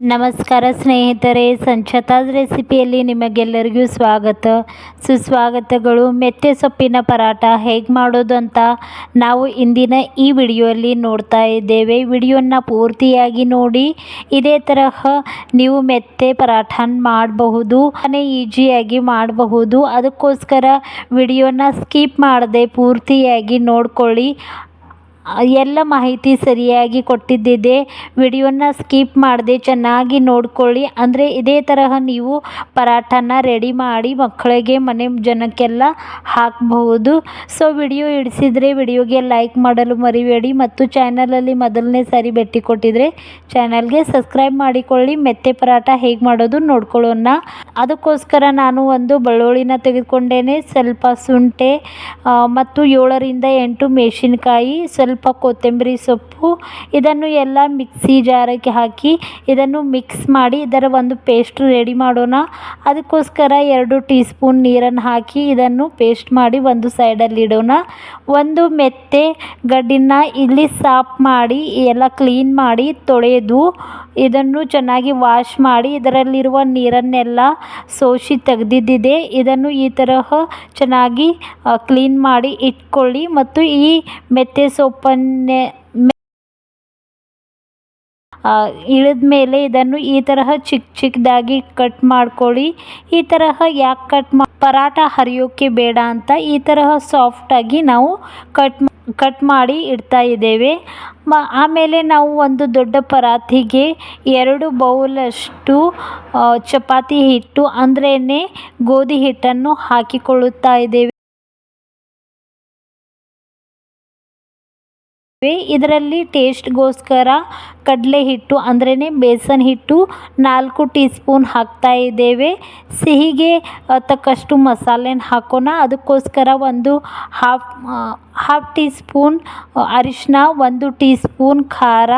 ನಮಸ್ಕಾರ ಸ್ನೇಹಿತರೆ, ಸಂಚತಾಸ್ ರೆಸಿಪಿಯಲ್ಲಿ ನಿಮಗೆಲ್ಲರಿಗೂ ಸ್ವಾಗತ ಸುಸ್ವಾಗತಗಳು. ಮೆಂತ್ಯ ಸೊಪ್ಪಿನ ಪರಾಟ ಹೇಗೆ ಮಾಡೋದು ಅಂತ ನಾವು ಇಂದಿನ ಈ ವಿಡಿಯೋಲ್ಲಿ ನೋಡ್ತಾ ಇದ್ದೇವೆ. ವಿಡಿಯೋನ ಪೂರ್ತಿಯಾಗಿ ನೋಡಿ. ಇದೇ ತರಹ ನೀವು ಮೆಂತ್ಯ ಪರಾಠನ ಮಾಡಬಹುದು, ಈಸಿಯಾಗಿ ಮಾಡಬಹುದು. ಅದಕ್ಕೋಸ್ಕರ ವಿಡಿಯೋನ ಸ್ಕಿಪ್ ಮಾಡದೆ ಪೂರ್ತಿಯಾಗಿ ನೋಡ್ಕೊಳ್ಳಿ. ಎಲ್ಲ ಮಾಹಿತಿ ಸರಿಯಾಗಿ ಕೊಟ್ಟಿದ್ದಿದೆ. ವಿಡಿಯೋನ ಸ್ಕಿಪ್ ಮಾಡದೆ ಚೆನ್ನಾಗಿ ನೋಡ್ಕೊಳ್ಳಿ. ಅಂದರೆ ಇದೇ ತರಹ ನೀವು ಪರಾಠನ ರೆಡಿ ಮಾಡಿ ಮಕ್ಕಳಿಗೆ, ಮನೆ ಜನಕ್ಕೆಲ್ಲ ಹಾಕಬಹುದು. ಸೊ ವಿಡಿಯೋ ಇಡಿಸಿದರೆ ವಿಡಿಯೋಗೆ ಲೈಕ್ ಮಾಡಲು ಮರಿಬೇಡಿ ಮತ್ತು ಚಾನಲಲ್ಲಿ ಮೊದಲನೇ ಸಾರಿ ಭೇಟಿ ಕೊಟ್ಟಿದ್ರೆ ಚಾನಲ್ಗೆ ಸಬ್ಸ್ಕ್ರೈಬ್ ಮಾಡಿಕೊಳ್ಳಿ. ಮೆಂತ್ಯ ಪರಾಠ ಹೇಗೆ ಮಾಡೋದು ನೋಡ್ಕೊಳ್ಳೋಣ. ಅದಕ್ಕೋಸ್ಕರ ನಾನು ಒಂದು ಬೆಳ್ಳುಳ್ಳಿನ ತೆಗೆದುಕೊಂಡೇನೆ, ಸ್ವಲ್ಪ ಶುಂಠಿ ಮತ್ತು 7 ರಿಂದ 8 ಮೆಣಸಿನಕಾಯಿ, ಸ್ವಲ್ಪ ಕೊತ್ತಂಬರಿ ಸೊಪ್ಪು. ಇದನ್ನು ಎಲ್ಲ ಮಿಕ್ಸಿ ಜಾರಕ್ಕೆ ಹಾಕಿ ಇದನ್ನು ಮಿಕ್ಸ್ ಮಾಡಿ ಇದರ ಒಂದು ಪೇಸ್ಟ್ ರೆಡಿ ಮಾಡೋಣ. ಅದಕ್ಕೋಸ್ಕರ 2 ಟೀ ಸ್ಪೂನ್ ನೀರನ್ನು ಹಾಕಿ ಇದನ್ನು ಪೇಸ್ಟ್ ಮಾಡಿ ಒಂದು ಸೈಡಲ್ಲಿ ಇಡೋಣ. ಒಂದು ಮೆಂತ್ಯ ಗಡ್ಡಿನ ಇಲ್ಲಿ ಸಾಫ್ ಮಾಡಿ ಎಲ್ಲ ಕ್ಲೀನ್ ಮಾಡಿ ತೊಳೆದು ಇದನ್ನು ಚೆನ್ನಾಗಿ ವಾಶ್ ಮಾಡಿ ಇದರಲ್ಲಿರುವ ನೀರನ್ನೆಲ್ಲ ಸೋಸಿ ತೆಗೆದಿದ್ದಿದೆ. ಇದನ್ನು ಈ ತರಹ ಚೆನ್ನಾಗಿ ಕ್ಲೀನ್ ಮಾಡಿ ಇಟ್ಕೊಳ್ಳಿ. ಮತ್ತು ಈ ಮೆಂತ್ಯ ಸೊಪ್ಪನ್ನೇ ಇಳಿದ ಮೇಲೆ ಇದನ್ನು ಈ ತರಹ ಚಿಕ್ಕದಾಗಿ ಕಟ್ ಮಾಡ್ಕೊಳ್ಳಿ. ಈ ತರಹ ಯಾಕೆ ಪರಾಟ ಹರಿಯೋಕ್ಕೆ ಬೇಡ ಅಂತ ಈ ತರಹ ಸಾಫ್ಟಾಗಿ ನಾವು ಕಟ್ ಮಾಡಿ ಇಡ್ತಾ ಇದ್ದೇವೆ. ಆಮೇಲೆ ನಾವು ಒಂದು ದೊಡ್ಡ ಪರಾತಿಗೆ 2 ಬೌಲಷ್ಟು ಚಪಾತಿ ಹಿಟ್ಟು ಅಂದ್ರೇ ಗೋಧಿ ಹಿಟ್ಟನ್ನು ಹಾಕಿಕೊಳ್ಳುತ್ತಾ ಇದ್ದೇವೆ. ಇದರಲ್ಲಿ ಟೇಸ್ಟ್ಗೋಸ್ಕರ ಕಡಲೆ ಹಿಟ್ಟು ಅಂದ್ರೇ ಬೇಸನ್ ಹಿಟ್ಟು 4 ಟೀ ಸ್ಪೂನ್ ಹಾಕ್ತಾ ಇದ್ದೇವೆ. ಸಿಹಿಗೆ ತಕ್ಕಷ್ಟು ಮಸಾಲೆನ ಹಾಕೋಣ. ಅದಕ್ಕೋಸ್ಕರ ಒಂದು ಹಾಫ್ ಟೀ ಸ್ಪೂನ್ ಅರಿಶಿನ, 1 ಟೀ ಸ್ಪೂನ್ ಖಾರ,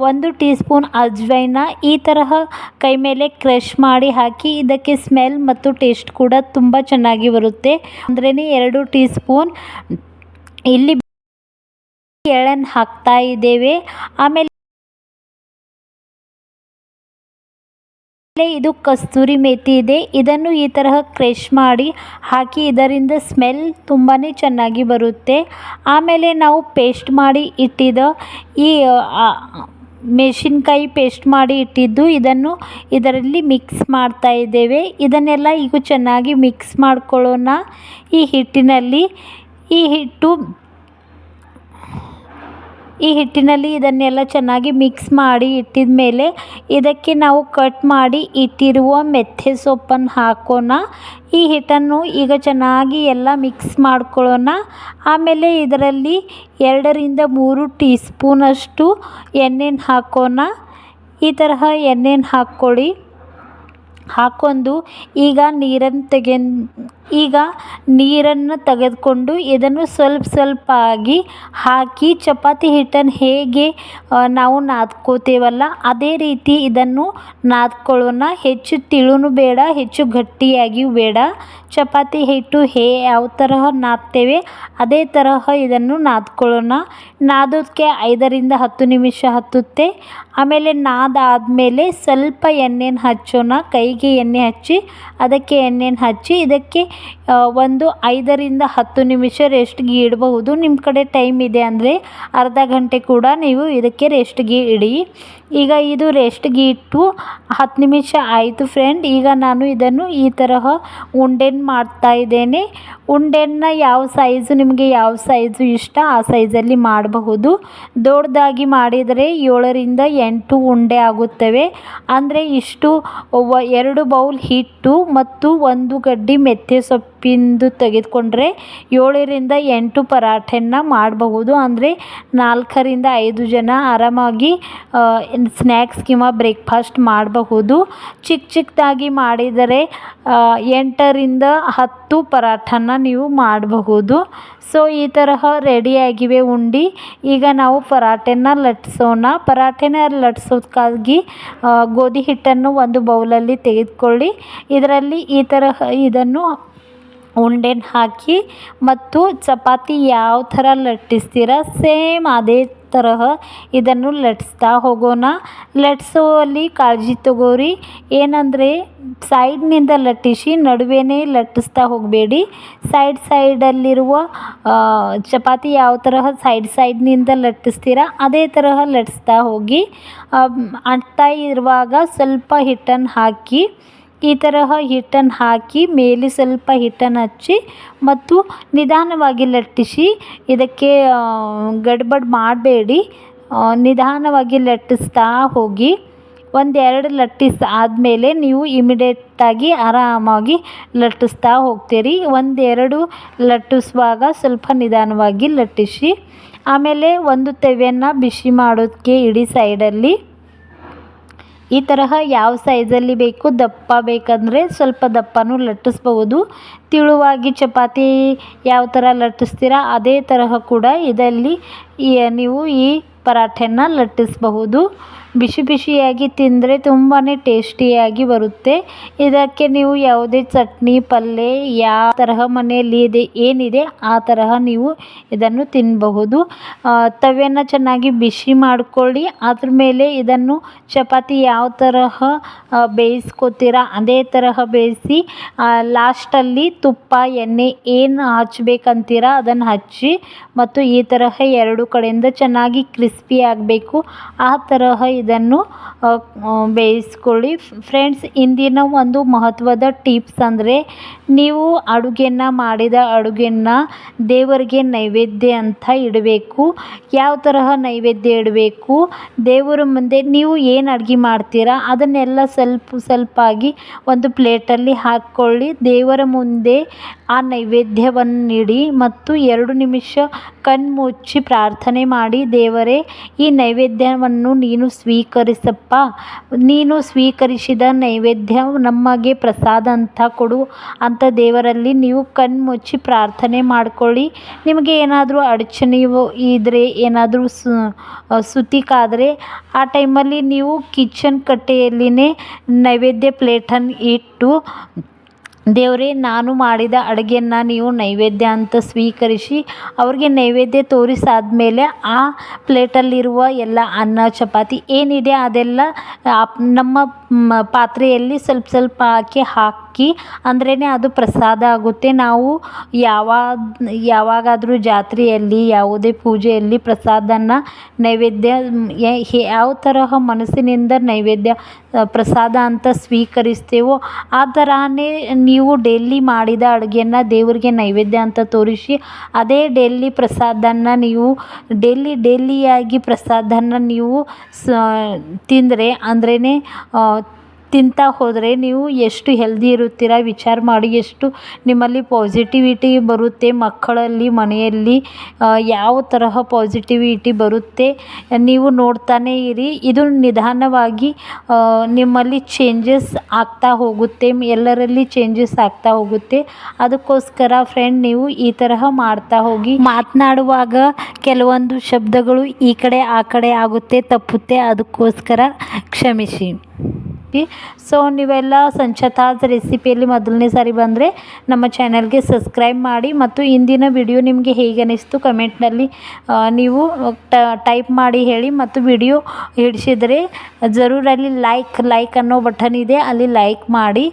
1 ಟೀ ಸ್ಪೂನ್ ಅಜ್ವೈನ ಈ ತರಹ ಕೈ ಮೇಲೆ ಕ್ರಷ್ ಮಾಡಿ ಹಾಕಿ. ಇದಕ್ಕೆ ಸ್ಮೆಲ್ ಮತ್ತು ಟೇಸ್ಟ್ ಕೂಡ ತುಂಬ ಚೆನ್ನಾಗಿ ಬರುತ್ತೆ. ಅಂದ್ರೇ 2 ಟೀ ಸ್ಪೂನ್ ಇಲ್ಲಿ ಎಳ್ಳನ್ನು ಹಾಕ್ತಾ ಇದ್ದೇವೆ. ಆಮೇಲೆ ಇದು ಕಸ್ತೂರಿ ಮೇಥಿ ಇದೆ, ಇದನ್ನು ಈ ತರಹ ಕ್ರಷ್ ಮಾಡಿ ಹಾಕಿ. ಇದರಿಂದ ಸ್ಮೆಲ್ ತುಂಬಾ ಚೆನ್ನಾಗಿ ಬರುತ್ತೆ. ಆಮೇಲೆ ನಾವು ಪೇಸ್ಟ್ ಮಾಡಿ ಇಟ್ಟಿದ್ದ ಈ ಮೆಣಸಿನ್ಕಾಯಿ ಪೇಸ್ಟ್ ಮಾಡಿ ಇಟ್ಟಿದ್ದು ಇದನ್ನು ಇದರಲ್ಲಿ ಮಿಕ್ಸ್ ಮಾಡ್ತಾ ಇದ್ದೇವೆ. ಇದನ್ನೆಲ್ಲ ಈಗ ಚೆನ್ನಾಗಿ ಮಿಕ್ಸ್ ಮಾಡ್ಕೊಳ್ಳೋಣ. ಈ ಹಿಟ್ಟಿನಲ್ಲಿ ಇದನ್ನೆಲ್ಲ ಚೆನ್ನಾಗಿ ಮಿಕ್ಸ್ ಮಾಡಿ ಇಟ್ಟಿದ ಮೇಲೆ ಇದಕ್ಕೆ ನಾವು ಕಟ್ ಮಾಡಿ ಇಟ್ಟಿರುವ ಮೆಂತ್ಯ ಸೊಪ್ಪನ್ನು ಹಾಕೋಣ. ಈ ಹಿಟ್ಟನ್ನು ಈಗ ಚೆನ್ನಾಗಿ ಎಲ್ಲ ಮಿಕ್ಸ್ ಮಾಡ್ಕೊಳ್ಳೋಣ. ಆಮೇಲೆ ಇದರಲ್ಲಿ 2 ರಿಂದ 3 ಟೀ ಸ್ಪೂನಷ್ಟು ಎಣ್ಣೆನ ಹಾಕೋಣ. ಈ ತರಹ ಎಣ್ಣೆನ ಹಾಕ್ಕೊಂಡು ಈಗ ನೀರನ್ನು ತೆಗೆದುಕೊಂಡು ಇದನ್ನು ಸ್ವಲ್ಪ ಆಗಿ ಹಾಕಿ ಚಪಾತಿ ಹಿಟ್ಟನ್ನು ಹೇಗೆ ನಾವು ನಾದ್ಕೋತೇವಲ್ಲ ಅದೇ ರೀತಿ ಇದನ್ನು ನಾದ್ಕೊಳ್ಳೋಣ. ಹೆಚ್ಚು ತಿಳುನು ಬೇಡ, ಹೆಚ್ಚು ಗಟ್ಟಿಯಾಗಿಯೂ ಬೇಡ. ಚಪಾತಿ ಹಿಟ್ಟು ಯಾವ ತರಹ ನಾದ್ತೇವೆ ಅದೇ ತರಹ ಇದನ್ನು ನಾದ್ಕೊಳ್ಳೋಣ. ನಾದೋದಕ್ಕೆ 5 ರಿಂದ 10 ನಿಮಿಷ ಹತ್ತುತ್ತೆ. ಆಮೇಲೆ ನಾದಾದಮೇಲೆ ಸ್ವಲ್ಪ ಎಣ್ಣೆನ ಹಚ್ಚೋಣ. ಕೈಗೆ ಎಣ್ಣೆ ಹಚ್ಚಿ ಅದಕ್ಕೆ ಎಣ್ಣೆನ ಹಚ್ಚಿ ಇದಕ್ಕೆ ಒಂದು 5 ರಿಂದ 10 ನಿಮಿಷ ರೆಸ್ಟ್ಗೆ ಇಡಬಹುದು. ನಿಮ್ಮ ಕಡೆ ಟೈಮ್ ಇದೆ ಅಂದರೆ ಅರ್ಧ ಗಂಟೆ ಕೂಡ ನೀವು ಇದಕ್ಕೆ ರೆಸ್ಟ್ಗೆ ಇಡಿ. ಈಗ ಇದು ರೆಸ್ಟ್ಗೆ ಇಟ್ಟು 10 ನಿಮಿಷ ಆಯಿತು ಫ್ರೆಂಡ್. ಈಗ ನಾನು ಇದನ್ನು ಈ ತರಹ ಉಂಡೆನ ಮಾಡ್ತಾ ಇದ್ದೇನೆ. ಉಂಡೆನ ನಿಮಗೆ ಯಾವ ಸೈಜು ಇಷ್ಟ ಆ ಸೈಜಲ್ಲಿ ಮಾಡಬಹುದು. ದೊಡ್ಡದಾಗಿ ಮಾಡಿದರೆ 7 ರಿಂದ 8 ಉಂಡೆ ಆಗುತ್ತವೆ. ಅಂದರೆ ಇಷ್ಟು 2 ಬೌಲ್ ಹಿಟ್ಟು ಮತ್ತು 1 ಗಡ್ಡೆ ಮೆಂತ್ಯ ಸೊಪ್ಪಿಂದು ತೆಗೆದುಕೊಂಡ್ರೆ 7 ರಿಂದ 8 ಪರಾಠೆನ ಮಾಡಬಹುದು. ಅಂದರೆ 4 ರಿಂದ 5 ಜನ ಆರಾಮಾಗಿ ಸ್ನ್ಯಾಕ್ಸ್ ಕಿಂವಾ ಬ್ರೇಕ್ಫಾಸ್ಟ್ ಮಾಡಬಹುದು. ಚಿಕ್ಕದಾಗಿ ಮಾಡಿದರೆ 8 ರಿಂದ 10 ಪರಾಠನ ನೀವು ಮಾಡಬಹುದು. ಸೊ ಈ ತರಹ ರೆಡಿಯಾಗಿವೆ ಉಂಡೆ. ಈಗ ನಾವು ಪರಾಠೆನ ಲಟ್ಸೋದಕ್ಕಾಗಿ ಗೋಧಿ ಹಿಟ್ಟನ್ನು ಒಂದು ಬೌಲಲ್ಲಿ ತೆಗೆದುಕೊಳ್ಳಿ. ಇದರಲ್ಲಿ ಈ ತರಹ ಇದನ್ನು ಉಂಡೆನ ಹಾಕಿ ಮತ್ತು ಚಪಾತಿ ಯಾವ ಥರ ಲಟ್ಟಿಸ್ತೀರ ಸೇಮ್ ಅದೇ ತರಹ ಇದನ್ನು ಲಟ್ಸ್ತಾ ಹೋಗೋಣ. ಲಟ್ಸೋಲ್ಲಿ ಕಾಳಜಿ ತಗೋರಿ, ಏನಂದರೆ ಸೈಡ್ನಿಂದ ಲಟ್ಟಿಸಿ ನಡುವೆನೇ ಲಟ್ಟಿಸ್ತಾ ಹೋಗಬೇಡಿ. ಸೈಡಲ್ಲಿರುವ ಚಪಾತಿ ಯಾವ ತರಹ ಸೈಡ್ನಿಂದ ಲಟ್ಟಿಸ್ತೀರ ಅದೇ ತರಹ ಲಟ್ಟಿಸ್ತಾ ಹೋಗಿ. ಅಂಟ್ತಾ ಇರುವಾಗ ಸ್ವಲ್ಪ ಹಿಟ್ಟನ್ನು ಹಾಕಿ, ಈ ತರಹ ಹಿಟ್ಟನ್ನು ಹಾಕಿ ಮೇಲೆ ಸ್ವಲ್ಪ ಹಿಟ್ಟನ್ನು ಹಚ್ಚಿ ಮತ್ತು ನಿಧಾನವಾಗಿ ಲಟ್ಟಿಸಿ. ಇದಕ್ಕೆ ಗಡ್ಬಡ್ ಮಾಡಬೇಡಿ, ನಿಧಾನವಾಗಿ ಲಟ್ಟಿಸ್ತಾ ಹೋಗಿ. ಒಂದೆರಡು ಆದಮೇಲೆ ನೀವು ಇಮಿಡಿಯೇಟಾಗಿ ಆರಾಮಾಗಿ ಲಟ್ಟಿಸ್ತಾ ಹೋಗ್ತೀರಿ. ಒಂದೆರಡು ಲಟ್ಟಿಸುವಾಗ ಸ್ವಲ್ಪ ನಿಧಾನವಾಗಿ ಲಟ್ಟಿಸಿ. ಆಮೇಲೆ ಒಂದು ತವೆಯನ್ನು ಬಿಸಿ ಮಾಡೋದಕ್ಕೆ ಇಡಿ ಸೈಡಲ್ಲಿ. ಈ ತರಹ ಯಾವ ಸೈಜಲ್ಲಿ ಬೇಕು, ದಪ್ಪ ಬೇಕಂದರೆ ಸ್ವಲ್ಪ ದಪ್ಪನೂ ಲಟ್ಟಿಸ್ಬಹುದು. ತೆಳುವಾಗಿ ಚಪಾತಿ ಯಾವ ಥರ ಲಟ್ಟಿಸ್ತೀರ ಅದೇ ತರಹ ಕೂಡ ಇದರಲ್ಲಿ ನೀವು ಈ ಪರಾಠೆನ ಲಟ್ಟಿಸಬಹುದು. ಬಿಸಿ ಬಿಸಿಯಾಗಿ ತಿಂದರೆ ತುಂಬಾ ಟೇಸ್ಟಿಯಾಗಿ ಬರುತ್ತೆ. ಇದಕ್ಕೆ ನೀವು ಯಾವುದೇ ಚಟ್ನಿ ಪಲ್ಯ ಯಾವ ತರಹ ಮನೆಯಲ್ಲಿ ಏನಿದೆ ಆ ತರಹ ನೀವು ಇದನ್ನು ತಿನ್ನಬಹುದು. ತವೆಯನ್ನು ಚೆನ್ನಾಗಿ ಬಿಸಿ ಮಾಡಿಕೊಳ್ಳಿ. ಅದ್ರ ಮೇಲೆ ಇದನ್ನು ಚಪಾತಿ ಯಾವ ತರಹ ಬೇಯಿಸ್ಕೊತೀರ ಅದೇ ತರಹ ಬೇಯಿಸಿ. ಲಾಸ್ಟಲ್ಲಿ ತುಪ್ಪ ಎಣ್ಣೆ ಏನು ಹಚ್ಚಬೇಕಂತೀರ ಅದನ್ನು ಹಚ್ಚಿ ಮತ್ತು ಈ ತರಹ ಎರಡು ಕಡೆಯಿಂದ ಚೆನ್ನಾಗಿ ಕ್ರಿಸ್ಪಿ ಆಗಬೇಕು ಆ ತರಹ ಇದನ್ನು ಬೇಯಿಸ್ಕೊಳ್ಳಿ. ಫ್ರೆಂಡ್ಸ್, ಇಂದಿನ ಒಂದು ಮಹತ್ವದ ಟಿಪ್ಸ್ ಅಂದರೆ ನೀವು ಮಾಡಿದ ಅಡುಗೆನ ದೇವರಿಗೆ ನೈವೇದ್ಯ ಅಂತ ಇಡಬೇಕು. ಯಾವ ತರಹ ನೈವೇದ್ಯ ಇಡಬೇಕು, ದೇವರ ಮುಂದೆ ನೀವು ಏನು ಅಡುಗೆ ಮಾಡ್ತೀರಾ ಅದನ್ನೆಲ್ಲ ಸ್ವಲ್ಪ ಆಗಿ ಒಂದು ಪ್ಲೇಟಲ್ಲಿ ಹಾಕ್ಕೊಳ್ಳಿ. ದೇವರ ಮುಂದೆ ಆ ನೈವೇದ್ಯವನ್ನಿಡಿ ಮತ್ತು 2 ನಿಮಿಷ ಕಣ್ಮುಚ್ಚಿ ಪ್ರಾರ್ಥನೆ ಮಾಡಿ, ದೇವರೇ ಈ ನೈವೇದ್ಯವನ್ನು ನೀನು ಸ್ವೀಕರಿಸಪ್ಪ, ನೀನು ಸ್ವೀಕರಿಸಿದ ನೈವೇದ್ಯ ನಮಗೆ ಪ್ರಸಾದ ಅಂತ ಕೊಡು ಅಂತ ದೇವರಲ್ಲಿ ನೀವು ಕಣ್ಮುಚ್ಚಿ ಪ್ರಾರ್ಥನೆ ಮಾಡ್ಕೊಳ್ಳಿ. ನಿಮಗೆ ಏನಾದರೂ ಅಡಚಣೆ ಇದ್ದರೆ, ಏನಾದರೂ ಸುತಿಕಾದರೆ ಆ ಟೈಮಲ್ಲಿ ನೀವು ಕಿಚನ್ ಕಟ್ಟೆಯಲ್ಲಿನೇ ನೈವೇದ್ಯ ಪ್ಲೇಟನ್ನು ಇಟ್ಟು, ದೇವರೇ ನಾನು ಮಾಡಿದ ಅಡುಗೆಯನ್ನು ನೀವು ನೈವೇದ್ಯ ಅಂತ ಸ್ವೀಕರಿಸಿ, ಅವ್ರಿಗೆ ನೈವೇದ್ಯ ತೋರಿಸಾದ್ಮೇಲೆ ಆ ಪ್ಲೇಟಲ್ಲಿರುವ ಎಲ್ಲ ಅನ್ನ ಚಪಾತಿ ಏನಿದೆ ಅದೆಲ್ಲ ನಮ್ಮ ಪಾತ್ರೆಯಲ್ಲಿ ಸ್ವಲ್ಪ ಹಾಕಿ ಅಂದ್ರೇ ಅದು ಪ್ರಸಾದ ಆಗುತ್ತೆ. ನಾವು ಯಾವಾಗಾದರೂ ಜಾತ್ರೆಯಲ್ಲಿ ಯಾವುದೇ ಪೂಜೆಯಲ್ಲಿ ಪ್ರಸಾದನ ನೈವೇದ್ಯ ಯಾವ ತರಹ ಮನಸ್ಸಿನಿಂದ ನೈವೇದ್ಯ ಪ್ರಸಾದ ಅಂತ ಸ್ವೀಕರಿಸ್ತೇವೋ ಆ ಥರನೇ ನೀವು ಡೈಲಿ ಮಾಡಿದ ಅಡುಗೆಯನ್ನು ದೇವರಿಗೆ ನೈವೇದ್ಯ ಅಂತ ತೋರಿಸಿ, ಅದೇ ಡೈಲಿ ಪ್ರಸಾದನ ನೀವು ಡೈಲಿಯಾಗಿ ಪ್ರಸಾದನ ನೀವು ತಿಂದರೆ ಅಂದ್ರೇ ತಿಂತಾ ಹೋದರೆ ನೀವು ಎಷ್ಟು ಹೆಲ್ದಿ ಇರುತ್ತೀರ ವಿಚಾರ ಮಾಡಿ. ಎಷ್ಟು ನಿಮ್ಮಲ್ಲಿ ಪಾಸಿಟಿವಿಟಿ ಬರುತ್ತೆ, ಮಕ್ಕಳಲ್ಲಿ ಮನೆಯಲ್ಲಿ ಯಾವ ತರಹ ಪಾಸಿಟಿವಿಟಿ ಬರುತ್ತೆ ನೀವು ನೋಡ್ತಾನೇ ಇರಿ. ಇದು ನಿಧಾನವಾಗಿ ನಿಮ್ಮಲ್ಲಿ ಚೇಂಜಸ್ ಆಗ್ತಾ ಹೋಗುತ್ತೆ, ಎಲ್ಲರಲ್ಲಿ ಚೇಂಜಸ್ ಆಗ್ತಾ ಹೋಗುತ್ತೆ. ಅದಕ್ಕೋಸ್ಕರ ಫ್ರೆಂಡ್ ನೀವು ಈ ತರಹ ಮಾಡ್ತಾ ಹೋಗಿ. ಮಾತನಾಡುವಾಗ ಕೆಲವೊಂದು ಶಬ್ದಗಳು ಈ ಕಡೆ ಆ ಕಡೆ ಆಗುತ್ತೆ, ತಪ್ಪುತ್ತೆ, ಅದಕ್ಕೋಸ್ಕರ ಕ್ಷಮಿಸಿ. ಸೊ ನೀವೆಲ್ಲ ಸಂಚತಾಜ್ ರೆಸಿಪಿಯಲ್ಲಿ ಮೊದಲನೇ ಸಾರಿ ಬಂದರೆ ನಮ್ಮ ಚಾನಲ್ಗೆ ಸಬ್ಸ್ಕ್ರೈಬ್ ಮಾಡಿ ಮತ್ತು ಇಂದಿನ ವಿಡಿಯೋ ನಿಮಗೆ ಹೇಗೆ ಅನ್ನಿಸ್ತು ಕಮೆಂಟ್ನಲ್ಲಿ ನೀವು ಟೈಪ್ ಮಾಡಿ ಹೇಳಿ. ಮತ್ತು ವಿಡಿಯೋ ಹಿಡಿಸಿದರೆ ಜರೂರಲ್ಲಿ ಲೈಕ್ ಅನ್ನೋ ಬಟನ್ ಇದೆ, ಅಲ್ಲಿ ಲೈಕ್ ಮಾಡಿ.